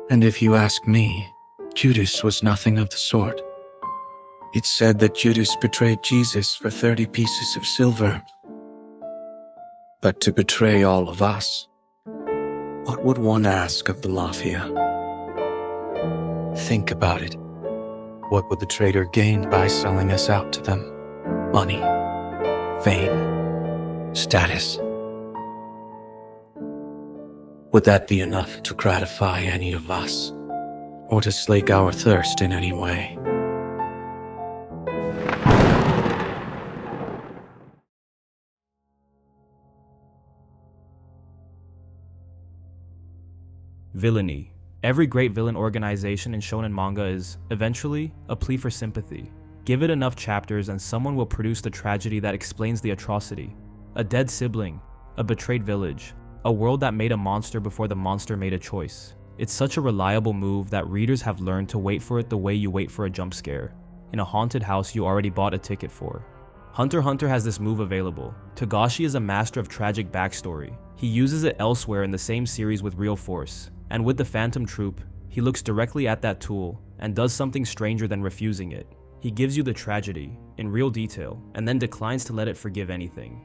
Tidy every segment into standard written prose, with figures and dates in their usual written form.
And if you ask me, Judas was nothing of the sort. It's said that Judas betrayed Jesus for 30 pieces of silver. But to betray all of us, what would one ask of the Mafia? Think about it. What would the traitor gain by selling us out to them? Money, fame, status. Would that be enough to gratify any of us, or to slake our thirst in any way? Villainy. Every great villain organization in shonen manga is, eventually, a plea for sympathy. Give it enough chapters and someone will produce the tragedy that explains the atrocity. A dead sibling, a betrayed village, a world that made a monster before the monster made a choice. It's such a reliable move that readers have learned to wait for it the way you wait for a jump scare, in a haunted house you already bought a ticket for. Hunter x Hunter has this move available. Togashi is a master of tragic backstory. He uses it elsewhere in the same series with real force. And with the Phantom Troupe, he looks directly at that tool and does something stranger than refusing it. He gives you the tragedy, in real detail, and then declines to let it forgive anything.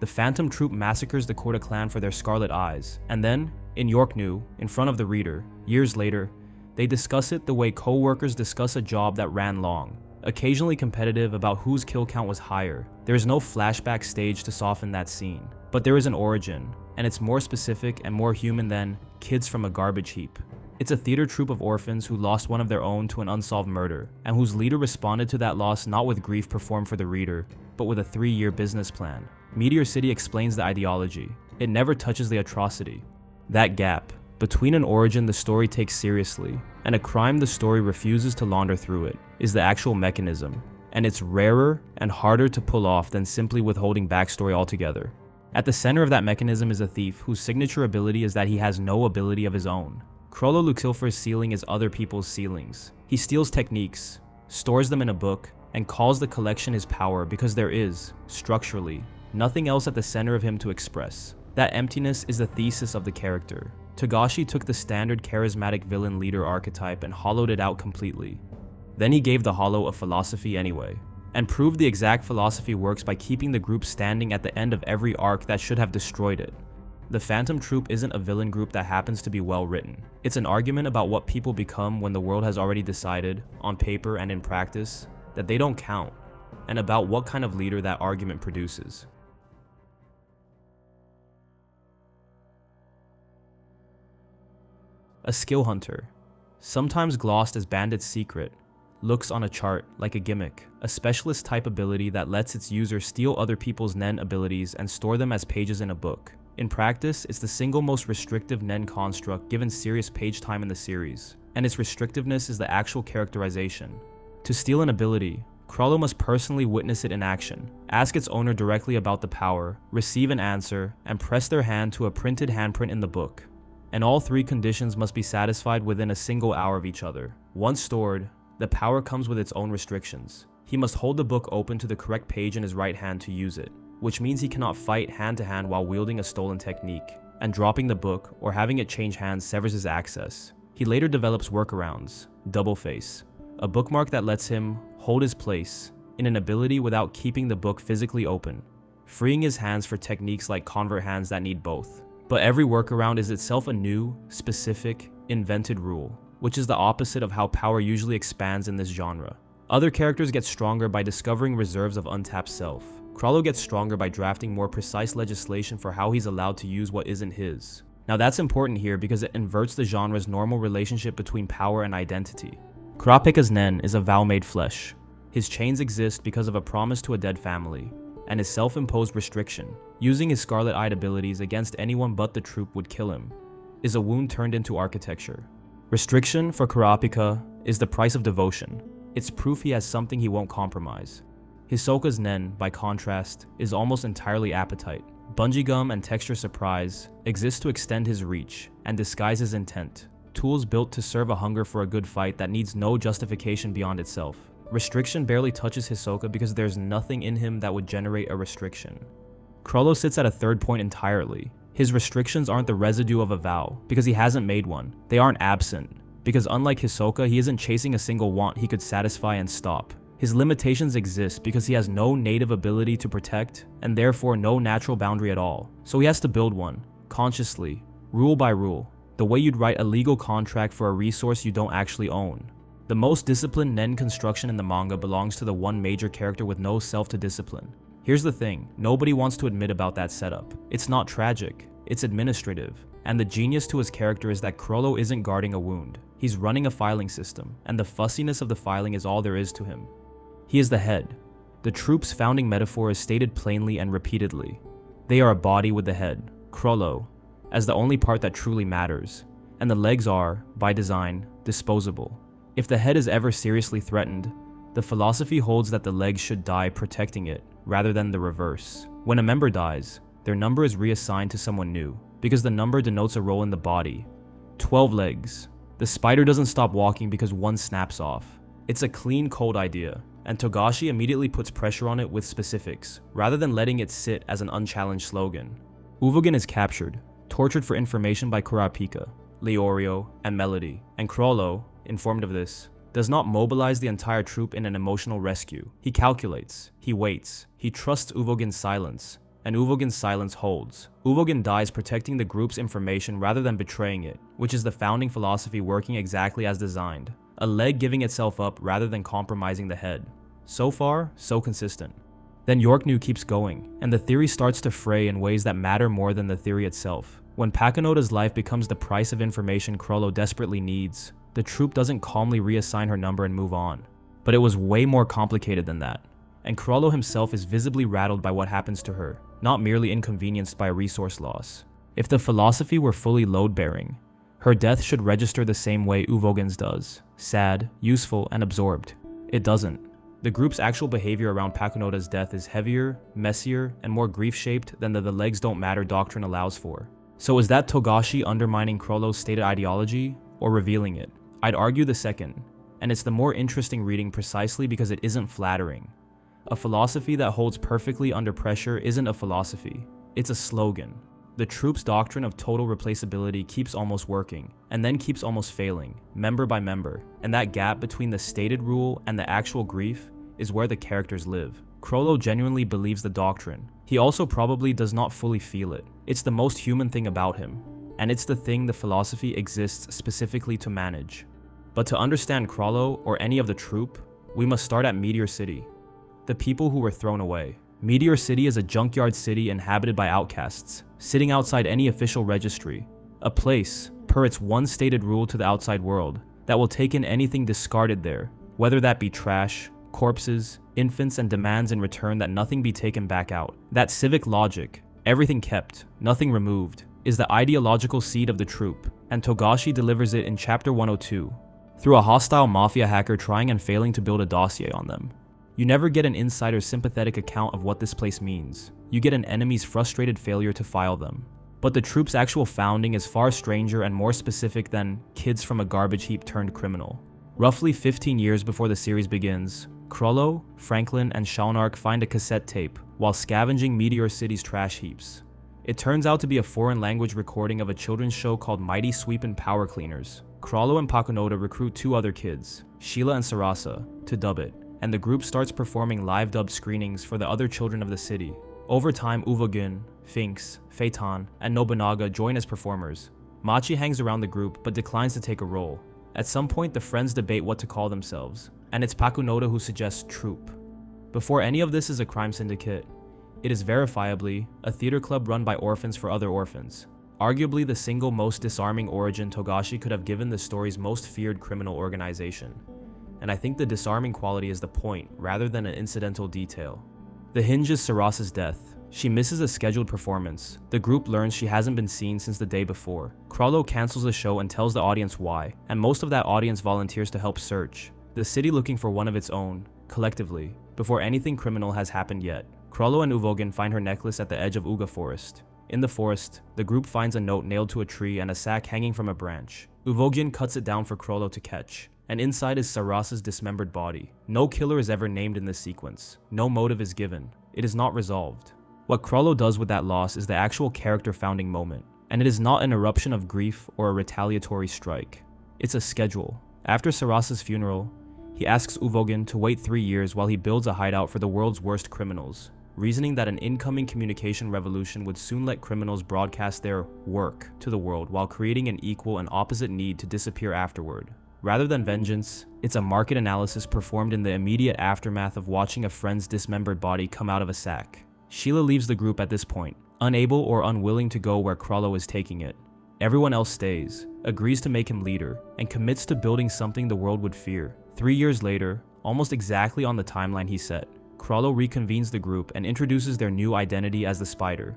The Phantom Troupe massacres the Korda clan for their scarlet eyes, and then, in yorknew, in front of the reader, years later, they discuss it the way co-workers discuss a job that ran long, occasionally competitive about whose kill count was higher. There is no flashback stage to soften that scene, but there is an origin, and it's more specific and more human than kids from a garbage heap. It's a theater troupe of orphans who lost one of their own to an unsolved murder, and whose leader responded to that loss not with grief performed for the reader, but with a 3-year business plan. Meteor City explains the ideology. It never touches the atrocity. That gap, between an origin the story takes seriously, and a crime the story refuses to launder through it, is the actual mechanism, and it's rarer and harder to pull off than simply withholding backstory altogether. At the center of that mechanism is a thief whose signature ability is that he has no ability of his own. Chrollo Lucifer's ceiling is other people's ceilings. He steals techniques, stores them in a book, and calls the collection his power because there is, structurally, nothing else at the center of him to express. That emptiness is the thesis of the character. Togashi took the standard charismatic villain leader archetype and hollowed it out completely. Then he gave the hollow a philosophy anyway, and proved the exact philosophy works by keeping the group standing at the end of every arc that should have destroyed it. The Phantom Troupe isn't a villain group that happens to be well written. It's an argument about what people become when the world has already decided, on paper and in practice, that they don't count, and about what kind of leader that argument produces. A skill hunter, sometimes glossed as Bandit's secret, looks on a chart like a gimmick, a specialist type ability that lets its user steal other people's Nen abilities and store them as pages in a book. In practice, it's the single most restrictive Nen construct given serious page time in the series, and its restrictiveness is the actual characterization. To steal an ability, Chrollo must personally witness it in action, ask its owner directly about the power, receive an answer, and press their hand to a printed handprint in the book. And all 3 conditions must be satisfied within a single hour of each other. Once stored, the power comes with its own restrictions. He must hold the book open to the correct page in his right hand to use it, which means he cannot fight hand to hand while wielding a stolen technique, and dropping the book or having it change hands severs his access. He later develops workarounds, Double Face, a bookmark that lets him hold his place in an ability without keeping the book physically open, freeing his hands for techniques like convert hands that need both. But every workaround is itself a new, specific, invented rule, which is the opposite of how power usually expands in this genre. Other characters get stronger by discovering reserves of untapped self. Chrollo gets stronger by drafting more precise legislation for how he's allowed to use what isn't his. Now that's important here because it inverts the genre's normal relationship between power and identity. Kurapika's Nen is a vow made flesh. His chains exist because of a promise to a dead family, and his self-imposed restriction, using his scarlet-eyed abilities against anyone but the troupe would kill him, is a wound turned into architecture. Restriction for Kurapika is the price of devotion. It's proof he has something he won't compromise. Hisoka's Nen, by contrast, is almost entirely appetite. Bungee gum and texture surprise exist to extend his reach and disguise his intent, tools built to serve a hunger for a good fight that needs no justification beyond itself. Restriction barely touches Hisoka because there's nothing in him that would generate a restriction. Chrollo sits at a third point entirely. His restrictions aren't the residue of a vow, because he hasn't made one. They aren't absent, because unlike Hisoka, he isn't chasing a single want he could satisfy and stop. His limitations exist because he has no native ability to protect, and therefore no natural boundary at all. So he has to build one, consciously, rule by rule, the way you'd write a legal contract for a resource you don't actually own. The most disciplined nen construction in the manga belongs to the one major character with no self to discipline. Here's the thing, nobody wants to admit about that setup. It's not tragic, it's administrative. And the genius to his character is that Chrollo isn't guarding a wound. He's running a filing system, and the fussiness of the filing is all there is to him. He is the head. The troop's founding metaphor is stated plainly and repeatedly. They are a body with the head, chrollo, as the only part that truly matters, and the legs are, by design, disposable. If the head is ever seriously threatened, the philosophy holds that the legs should die protecting it, rather than the reverse. When a member dies, their number is reassigned to someone new, because the number denotes a role in the body. 12 legs. The spider doesn't stop walking because one snaps off. It's a clean, cold idea, and Togashi immediately puts pressure on it with specifics, rather than letting it sit as an unchallenged slogan. Uvogin is captured, tortured for information by Kurapika, Leorio, and Melody, and Chrollo, informed of this, does not mobilize the entire troop in an emotional rescue. He calculates, he waits, he trusts Uvogin's silence, and Uvogin's silence holds. Uvogin dies protecting the group's information rather than betraying it, which is the founding philosophy working exactly as designed. A leg giving itself up rather than compromising the head. So far, so consistent. Then yorknew keeps going, and the theory starts to fray in ways that matter more than the theory itself. When Pakunoda's life becomes the price of information Chrollo desperately needs, the troop doesn't calmly reassign her number and move on. But it was way more complicated than that, and Chrollo himself is visibly rattled by what happens to her, not merely inconvenienced by resource loss. If the philosophy were fully load-bearing, her death should register the same way Uvogin's does, sad, useful, and absorbed. It doesn't. The group's actual behavior around Pakunoda's death is heavier, messier, and more grief-shaped than the legs don't matter doctrine allows for. So is that Togashi undermining Chrollo's stated ideology, or revealing it? I'd argue the second, and it's the more interesting reading precisely because it isn't flattering. A philosophy that holds perfectly under pressure isn't a philosophy, it's a slogan. The troop's doctrine of total replaceability keeps almost working, and then keeps almost failing, member by member, and that gap between the stated rule and the actual grief is where the characters live. Chrollo genuinely believes the doctrine. He also probably does not fully feel it. It's the most human thing about him, and it's the thing the philosophy exists specifically to manage. But to understand Chrollo or any of the troop, we must start at Meteor City, the people who were thrown away. Meteor City is a junkyard city inhabited by outcasts, sitting outside any official registry, a place, per its one stated rule to the outside world, that will take in anything discarded there, whether that be trash, corpses, infants, and demands in return that nothing be taken back out. That civic logic, everything kept, nothing removed, is the ideological seed of the troop, and Togashi delivers it in Chapter 102, through a hostile mafia hacker trying and failing to build a dossier on them. You never get an insider's sympathetic account of what this place means. You get an enemy's frustrated failure to file them. But the troop's actual founding is far stranger and more specific than kids from a garbage heap turned criminal. Roughly 15 years before the series begins, Chrollo, Franklin, and Shaunark find a cassette tape while scavenging Meteor City's trash heaps. It turns out to be a foreign language recording of a children's show called Mighty Sweepin' Power Cleaners. Chrollo and Pakunoda recruit two other kids, Sheila and Sarasa, to dub it, and the group starts performing live dub screenings for the other children of the city. Over time, Uvogin, Finks, Phaeton, and Nobunaga join as performers. Machi hangs around the group but declines to take a role. At some point, the friends debate what to call themselves, and it's Pakunoda who suggests Troop. Before any of this is a crime syndicate, it is verifiably a theater club run by orphans for other orphans. Arguably the single most disarming origin Togashi could have given the story's most feared criminal organization. And I think the disarming quality is the point, rather than an incidental detail. The hinge is Sarasa's death. She misses a scheduled performance. The group learns she hasn't been seen since the day before. Chrollo cancels the show and tells the audience why, and most of that audience volunteers to help search the city looking for one of its own, collectively, before anything criminal has happened yet. Chrollo and Uvogin find her necklace at the edge of Uga Forest. In the forest, the group finds a note nailed to a tree and a sack hanging from a branch. Uvogin cuts it down for Chrollo to catch, and inside is Sarasa's dismembered body. No killer is ever named in this sequence. No motive is given. It is not resolved. What Chrollo does with that loss is the actual character founding moment, and it is not an eruption of grief or a retaliatory strike. It's a schedule. After Sarasa's funeral, he asks Uvogin to wait 3 years while he builds a hideout for the world's worst criminals, reasoning that an incoming communication revolution would soon let criminals broadcast their work to the world while creating an equal and opposite need to disappear afterward. Rather than vengeance, it's a market analysis performed in the immediate aftermath of watching a friend's dismembered body come out of a sack. Sheila leaves the group at this point, unable or unwilling to go where Chrollo is taking it. Everyone else stays, agrees to make him leader, and commits to building something the world would fear. 3 years later, almost exactly on the timeline he set, Chrollo reconvenes the group and introduces their new identity as the Spider.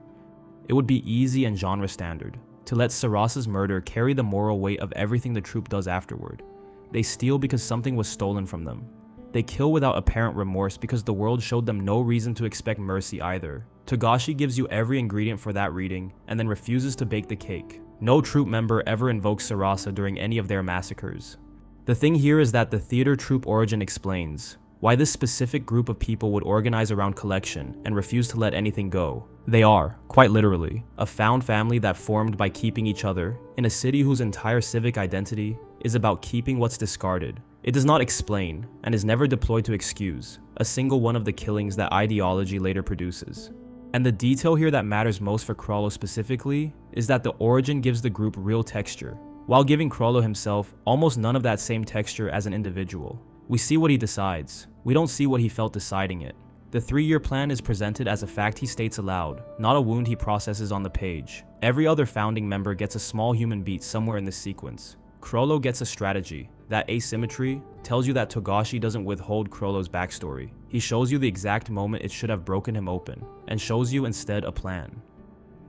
It would be easy and genre standard to let Sarasa's murder carry the moral weight of everything the troupe does afterward. They steal because something was stolen from them. They kill without apparent remorse because the world showed them no reason to expect mercy either. Togashi gives you every ingredient for that reading and then refuses to bake the cake. No troupe member ever invokes Sarasa during any of their massacres. The thing here is that the theater troupe origin explains why this specific group of people would organize around collection and refuse to let anything go. They are, quite literally, a found family that formed by keeping each other in a city whose entire civic identity is about keeping what's discarded. It does not explain, and is never deployed to excuse, a single one of the killings that ideology later produces. And the detail here that matters most for Chrollo specifically is that the origin gives the group real texture, while giving Chrollo himself almost none of that same texture as an individual. We see what he decides. We don't see what he felt deciding it. The 3-year plan is presented as a fact he states aloud, not a wound he processes on the page. Every other founding member gets a small human beat somewhere in this sequence. Chrollo gets a strategy. That asymmetry tells you that Togashi doesn't withhold Chrollo's backstory. He shows you the exact moment it should have broken him open, and shows you instead a plan.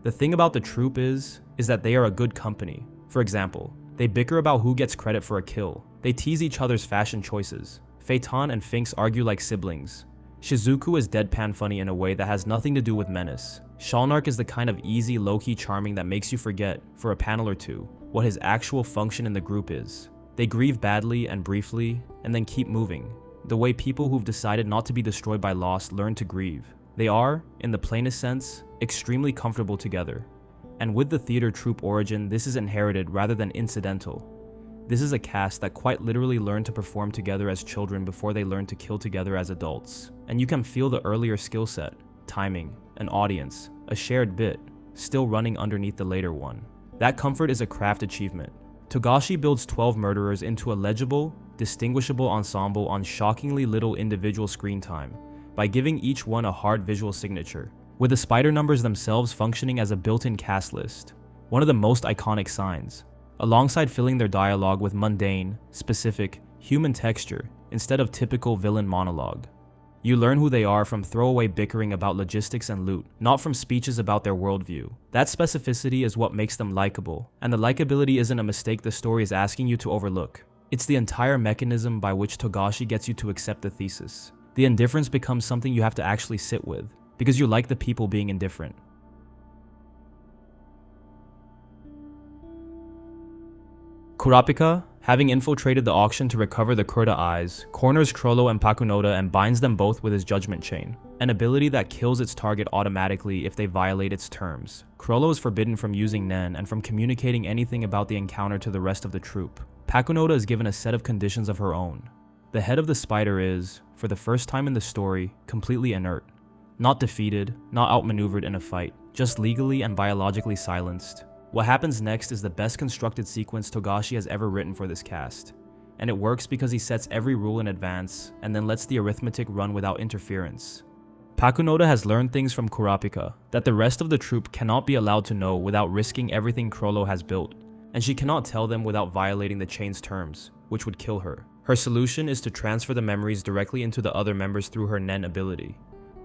The thing about the troupe is that they are a good company. For example, they bicker about who gets credit for a kill. They tease each other's fashion choices. Phaeton and Finks argue like siblings. Shizuku is deadpan funny in a way that has nothing to do with menace. Shalnark is the kind of easy, low-key charming that makes you forget, for a panel or two, what his actual function in the group is. They grieve badly and briefly, and then keep moving, the way people who've decided not to be destroyed by loss learn to grieve. They are, in the plainest sense, extremely comfortable together. And with the theater troupe origin, this is inherited rather than incidental. This is a cast that quite literally learned to perform together as children before they learned to kill together as adults. And you can feel the earlier skill set, timing, an audience, a shared bit, still running underneath the later one. That comfort is a craft achievement. Togashi builds 12 murderers into a legible, distinguishable ensemble on shockingly little individual screen time, by giving each one a hard visual signature, with the spider numbers themselves functioning as a built-in cast list, one of the most iconic signs, alongside filling their dialogue with mundane, specific, human texture instead of typical villain monologue. You learn who they are from throwaway bickering about logistics and loot, not from speeches about their worldview. That specificity is what makes them likable, and the likability isn't a mistake the story is asking you to overlook. It's the entire mechanism by which Togashi gets you to accept the thesis. The indifference becomes something you have to actually sit with, because you like the people being indifferent. Kurapika, having infiltrated the auction to recover the Kurta eyes, corners Chrollo and Pakunoda and binds them both with his judgment chain, an ability that kills its target automatically if they violate its terms. Chrollo is forbidden from using Nen and from communicating anything about the encounter to the rest of the troupe. Pakunoda is given a set of conditions of her own. The head of the spider is, for the first time in the story, completely inert. Not defeated, not outmaneuvered in a fight, just legally and biologically silenced. What happens next is the best constructed sequence Togashi has ever written for this cast, and it works because he sets every rule in advance and then lets the arithmetic run without interference. Pakunoda has learned things from Kurapika that the rest of the troupe cannot be allowed to know without risking everything Chrollo has built, and she cannot tell them without violating the chain's terms, which would kill her. Her solution is to transfer the memories directly into the other members through her Nen ability,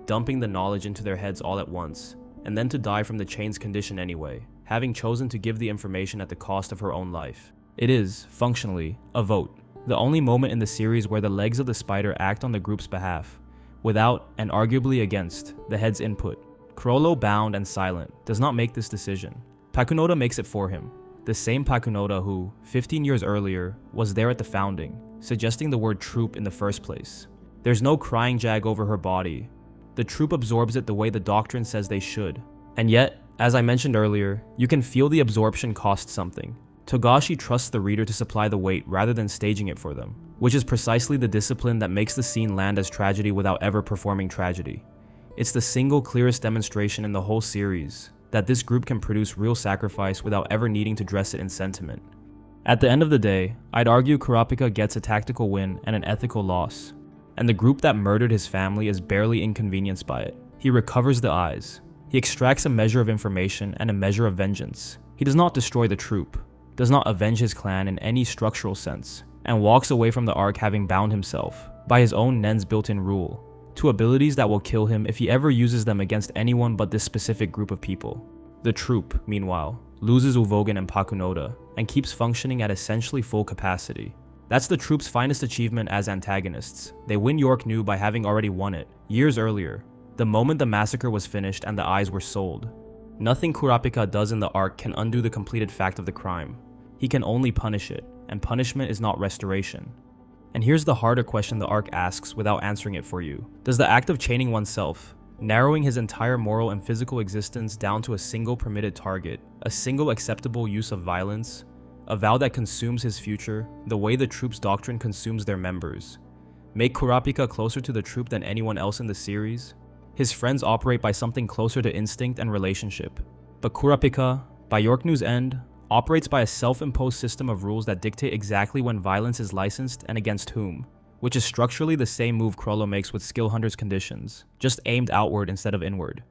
dumping the knowledge into their heads all at once, and then to die from the chain's condition anyway, having chosen to give the information at the cost of her own life. It is, functionally, a vote, the only moment in the series where the legs of the spider act on the group's behalf, without, and arguably against, the head's input. Chrollo, bound and silent, does not make this decision. Pakunoda makes it for him, the same Pakunoda who, 15 years earlier, was there at the founding, suggesting the word troupe in the first place. There's no crying jag over her body, The troupe absorbs it the way the doctrine says they should. And yet, as I mentioned earlier, you can feel the absorption cost something. Togashi trusts the reader to supply the weight rather than staging it for them, which is precisely the discipline that makes the scene land as tragedy without ever performing tragedy. It's the single clearest demonstration in the whole series that this group can produce real sacrifice without ever needing to dress it in sentiment. At the end of the day, I'd argue Kurapika gets a tactical win and an ethical loss, and the group that murdered his family is barely inconvenienced by it. He recovers the eyes. He extracts a measure of information and a measure of vengeance. He does not destroy the troupe, does not avenge his clan in any structural sense, and walks away from the arc having bound himself, by his own Nen's built-in rule, to abilities that will kill him if he ever uses them against anyone but this specific group of people. The troupe, meanwhile, loses Uvogen and Pakunoda, and keeps functioning at essentially full capacity. That's the troupe's finest achievement as antagonists. They win yorknew by having already won it, years earlier, the moment the massacre was finished and the eyes were sold. Nothing Kurapika does in the arc can undo the completed fact of the crime. He can only punish it, and punishment is not restoration. And here's the harder question the arc asks without answering it for you. Does the act of chaining oneself, narrowing his entire moral and physical existence down to a single permitted target, a single acceptable use of violence, a vow that consumes his future, the way the troupe's doctrine consumes their members, make Kurapika closer to the troupe than anyone else in the series? His friends operate by something closer to instinct and relationship, but Kurapika, by yorknew's end, operates by a self-imposed system of rules that dictate exactly when violence is licensed and against whom, which is structurally the same move Chrollo makes with Skill Hunter's conditions, just aimed outward instead of inward.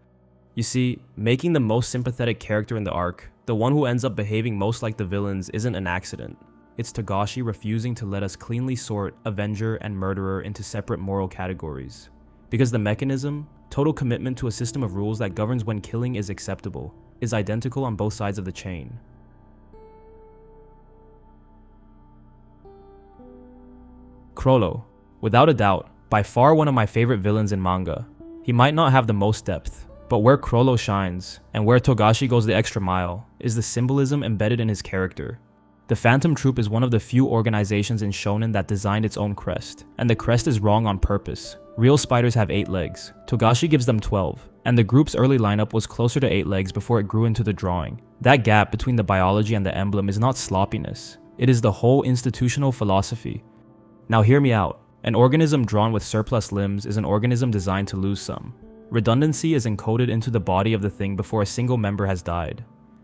You see, making the most sympathetic character in the arc, the one who ends up behaving most like the villains, isn't an accident. It's Togashi refusing to let us cleanly sort Avenger and Murderer into separate moral categories. Because the mechanism, total commitment to a system of rules that governs when killing is acceptable, is identical on both sides of the chain. Chrollo, without a doubt, by far one of my favorite villains in manga. He might not have the most depth, but where Chrollo shines, and where Togashi goes the extra mile, is the symbolism embedded in his character. The Phantom Troupe is one of the few organizations in shonen that designed its own crest, and the crest is wrong on purpose. Real spiders have 8 legs, Togashi gives them 12, and the group's early lineup was closer to 8 legs before it grew into the drawing. That gap between the biology and the emblem is not sloppiness, it is the whole institutional philosophy. Now hear me out. An organism drawn with surplus limbs is an organism designed to lose some. Redundancy is encoded into the body of the thing before a single member has died,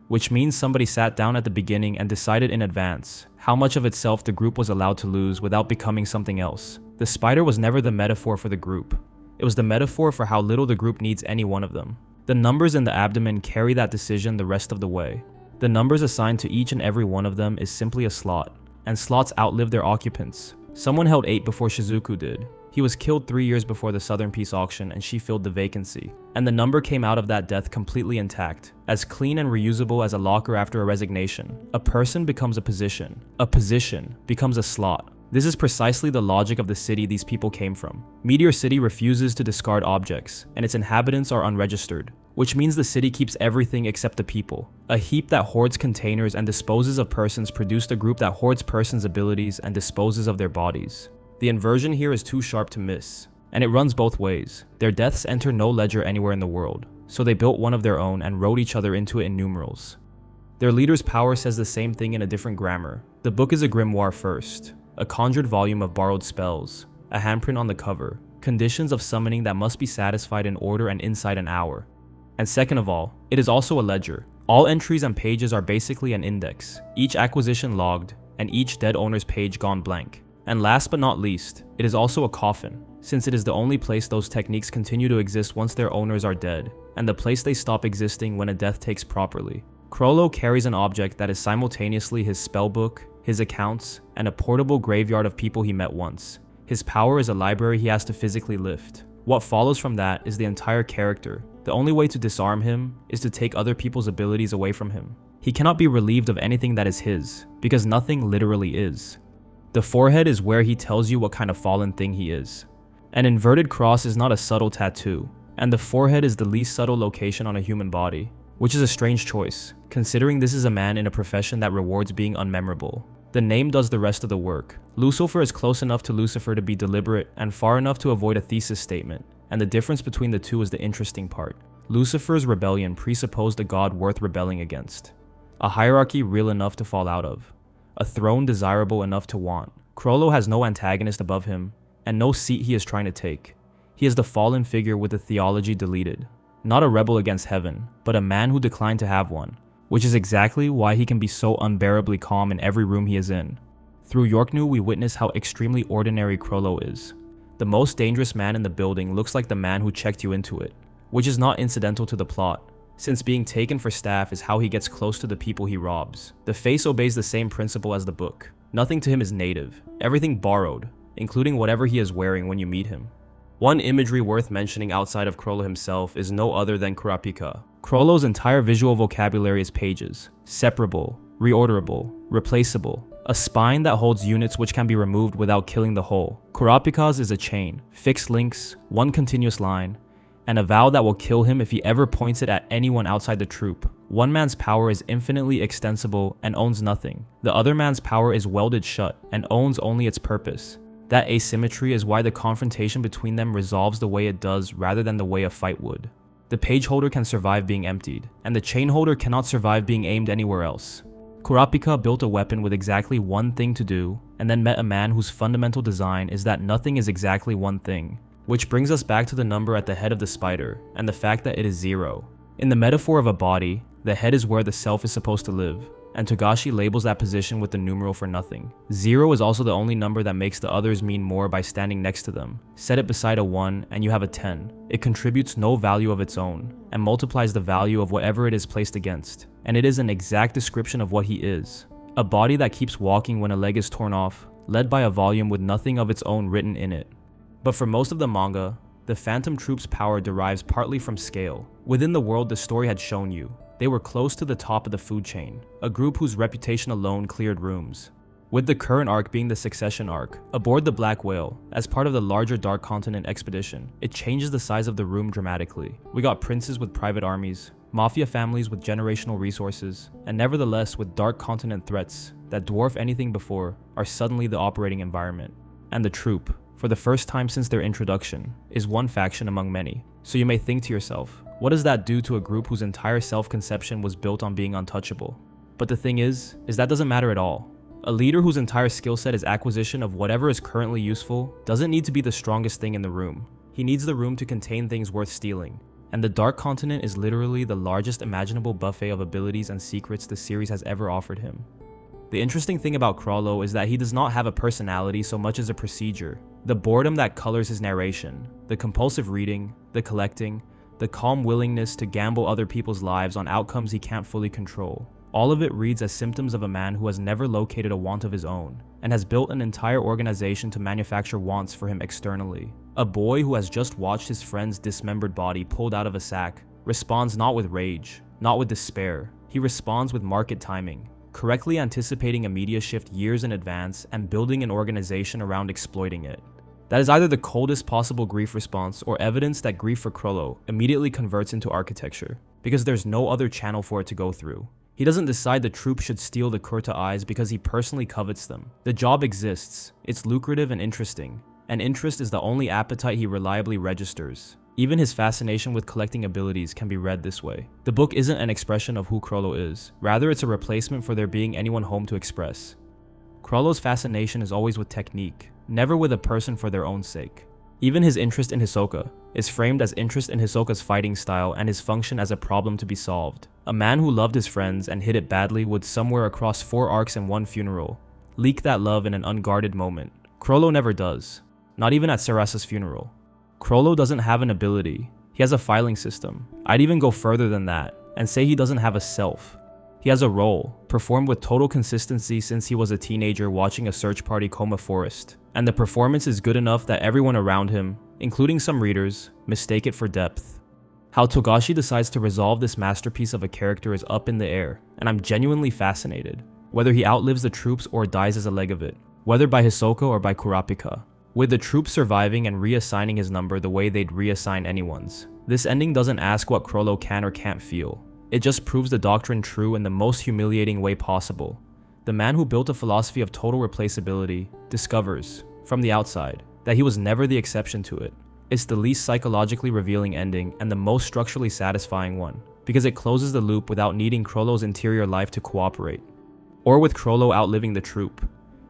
which means somebody sat down at the beginning and decided in advance how much of itself the group was allowed to lose without becoming something else. The spider was never the metaphor for the group. It was the metaphor for how little the group needs any one of them. The numbers in the abdomen carry that decision the rest of the way. The numbers assigned to each and every one of them is simply a slot, and slots outlive their occupants. Someone held 8 before Shizuku did. He was killed 3 years before the Southern Peace auction and she filled the vacancy. And the number came out of that death completely intact, as clean and reusable as a locker after a resignation. A person becomes a position becomes a slot. This is precisely the logic of the city these people came from. Meteor City refuses to discard objects, and its inhabitants are unregistered, which means the city keeps everything except the people. A heap that hoards containers and disposes of persons produced a group that hoards persons' abilities and disposes of their bodies. The inversion here is too sharp to miss, and it runs both ways. Their deaths enter no ledger anywhere in the world, so they built one of their own and wrote each other into it in numerals. Their leader's power says the same thing in a different grammar. The book is a grimoire first, a conjured volume of borrowed spells, a handprint on the cover, conditions of summoning that must be satisfied in order and inside an hour. And second of all, it is also a ledger. All entries and pages are basically an index, each acquisition logged, and each dead owner's page gone blank. And last but not least, it is also a coffin, since it is the only place those techniques continue to exist once their owners are dead, and the place they stop existing when a death takes properly. Chrollo carries an object that is simultaneously his spellbook, his accounts, and a portable graveyard of people he met once. His power is a library he has to physically lift. What follows from that is the entire character. The only way to disarm him is to take other people's abilities away from him. He cannot be relieved of anything that is his, because nothing literally is. The forehead is where he tells you what kind of fallen thing he is. An inverted cross is not a subtle tattoo, and the forehead is the least subtle location on a human body, which is a strange choice, considering this is a man in a profession that rewards being unmemorable. The name does the rest of the work. Lucifer is close enough to Lucifer to be deliberate and far enough to avoid a thesis statement. and the difference between the two is the interesting part. Lucifer's rebellion presupposed a god worth rebelling against, a hierarchy real enough to fall out of, a throne desirable enough to want. Chrollo has no antagonist above him, and no seat he is trying to take. He is the fallen figure with the theology deleted. Not a rebel against heaven, but a man who declined to have one, which is exactly why he can be so unbearably calm in every room he is in. Through Yorknew, we witness how extremely ordinary Chrollo is. The most dangerous man in the building looks like the man who checked you into it, which is not incidental to the plot, since being taken for staff is how he gets close to the people he robs. The face obeys the same principle as the book. Nothing to him is native, everything borrowed, including whatever he is wearing when you meet him. One imagery worth mentioning outside of Chrollo himself is no other than Kurapika. Chrollo's entire visual vocabulary is pages, separable, reorderable, replaceable, a spine that holds units which can be removed without killing the whole. Kurapika's is a chain, fixed links, one continuous line, and a vow that will kill him if he ever points it at anyone outside the troop. One man's power is infinitely extensible and owns nothing. The other man's power is welded shut and owns only its purpose. That asymmetry is why the confrontation between them resolves the way it does rather than the way a fight would. The page holder can survive being emptied, and the chain holder cannot survive being aimed anywhere else. Kurapika built a weapon with exactly one thing to do, and then met a man whose fundamental design is that nothing is exactly one thing. Which brings us back to the number at the head of the spider, and the fact that it is 0. In the metaphor of a body, the head is where the self is supposed to live, and Togashi labels that position with the numeral for nothing. 0 is also the only number that makes the others mean more by standing next to them. Set it beside a 1 and you have a 10. It contributes no value of its own, and multiplies the value of whatever it is placed against. And it is an exact description of what he is. A body that keeps walking when a leg is torn off, led by a volume with nothing of its own written in it. But for most of the manga, the Phantom Troop's power derives partly from scale. Within the world the story had shown you, they were close to the top of the food chain, a group whose reputation alone cleared rooms. With the current arc being the Succession arc, aboard the Black Whale, as part of the larger Dark Continent expedition, it changes the size of the room dramatically. We got princes with private armies, mafia families with generational resources, and nevertheless with Dark Continent threats that dwarf anything before, are suddenly the operating environment. And the troop, for the first time since their introduction, is one faction among many. So you may think to yourself, what does that do to a group whose entire self-conception was built on being untouchable? But the thing is that doesn't matter at all. A leader whose entire skill set is acquisition of whatever is currently useful doesn't need to be the strongest thing in the room. He needs the room to contain things worth stealing. And the Dark Continent is literally the largest imaginable buffet of abilities and secrets the series has ever offered him. The interesting thing about Chrollo is that he does not have a personality so much as a procedure. The boredom that colors his narration, the compulsive reading, the collecting, the calm willingness to gamble other people's lives on outcomes he can't fully control. All of it reads as symptoms of a man who has never located a want of his own, and has built an entire organization to manufacture wants for him externally. A boy who has just watched his friend's dismembered body pulled out of a sack responds not with rage, not with despair. He responds with market timing, correctly anticipating a media shift years in advance and building an organization around exploiting it. That is either the coldest possible grief response or evidence that grief for Chrollo immediately converts into architecture, because there's no other channel for it to go through. He doesn't decide the troop should steal the Kurta eyes because he personally covets them. The job exists, it's lucrative and interesting, and interest is the only appetite he reliably registers. Even his fascination with collecting abilities can be read this way. The book isn't an expression of who Chrollo is, rather it's a replacement for there being anyone home to express. Chrollo's fascination is always with technique, never with a person for their own sake. Even his interest in Hisoka is framed as interest in Hisoka's fighting style and his function as a problem to be solved. A man who loved his friends and hid it badly would somewhere across 4 arcs and 1 funeral leak that love in an unguarded moment. Chrollo never does, not even at Sarasa's funeral. Chrollo doesn't have an ability, he has a filing system. I'd even go further than that and say he doesn't have a self. He has a role, performed with total consistency since he was a teenager watching a search party comb a forest. And the performance is good enough that everyone around him, including some readers, mistake it for depth. How Togashi decides to resolve this masterpiece of a character is up in the air, and I'm genuinely fascinated. Whether he outlives the troops or dies as a leg of it, whether by Hisoka or by Kurapika. With the troops surviving and reassigning his number the way they'd reassign anyone's. This ending doesn't ask what Chrollo can or can't feel. It just proves the doctrine true in the most humiliating way possible. The man who built a philosophy of total replaceability discovers, from the outside, that he was never the exception to it. It's the least psychologically revealing ending and the most structurally satisfying one, because it closes the loop without needing Chrollo's interior life to cooperate, or with Chrollo outliving the troop.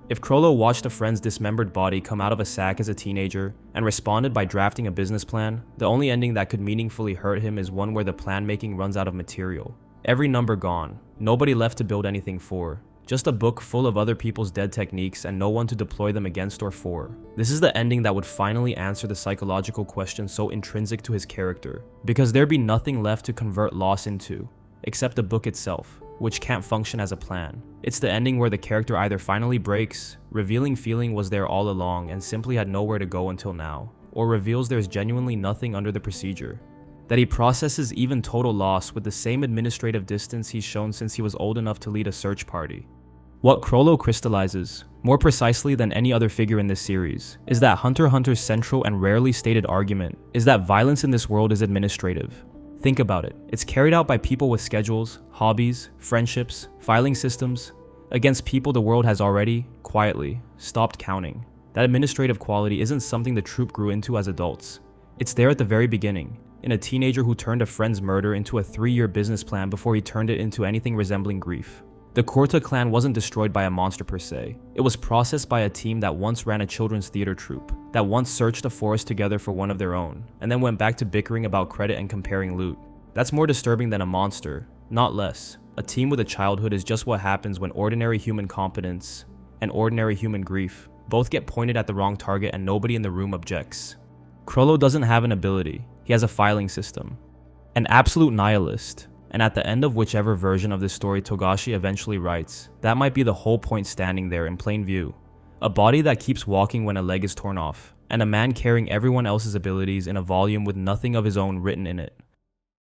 If Chrollo watched a friend's dismembered body come out of a sack as a teenager and responded by drafting a business plan, the only ending that could meaningfully hurt him is one where the plan making runs out of material. Every number gone, nobody left to build anything for, just a book full of other people's dead techniques and no one to deploy them against or for. This is the ending that would finally answer the psychological question so intrinsic to his character, because there'd be nothing left to convert loss into, except the book itself, which can't function as a plan. It's the ending where the character either finally breaks, revealing feeling was there all along and simply had nowhere to go until now, or reveals there's genuinely nothing under the procedure. That he processes even total loss with the same administrative distance he's shown since he was old enough to lead a search party. What Chrollo crystallizes, more precisely than any other figure in this series, is that Hunter x Hunter's central and rarely stated argument is that violence in this world is administrative. Think about it. It's carried out by people with schedules, hobbies, friendships, filing systems, against people the world has already, quietly, stopped counting. That administrative quality isn't something the troupe grew into as adults. It's there at the very beginning, in a teenager who turned a friend's murder into a 3-year business plan before he turned it into anything resembling grief. The Korta clan wasn't destroyed by a monster per se. It was processed by a team that once ran a children's theater troupe, that once searched a forest together for one of their own, and then went back to bickering about credit and comparing loot. That's more disturbing than a monster, not less. A team with a childhood is just what happens when ordinary human competence and ordinary human grief both get pointed at the wrong target and nobody in the room objects. Chrollo doesn't have an ability, he has a filing system. An absolute nihilist. And at the end of whichever version of this story Togashi eventually writes, that might be the whole point standing there in plain view. A body that keeps walking when a leg is torn off, and a man carrying everyone else's abilities in a volume with nothing of his own written in it.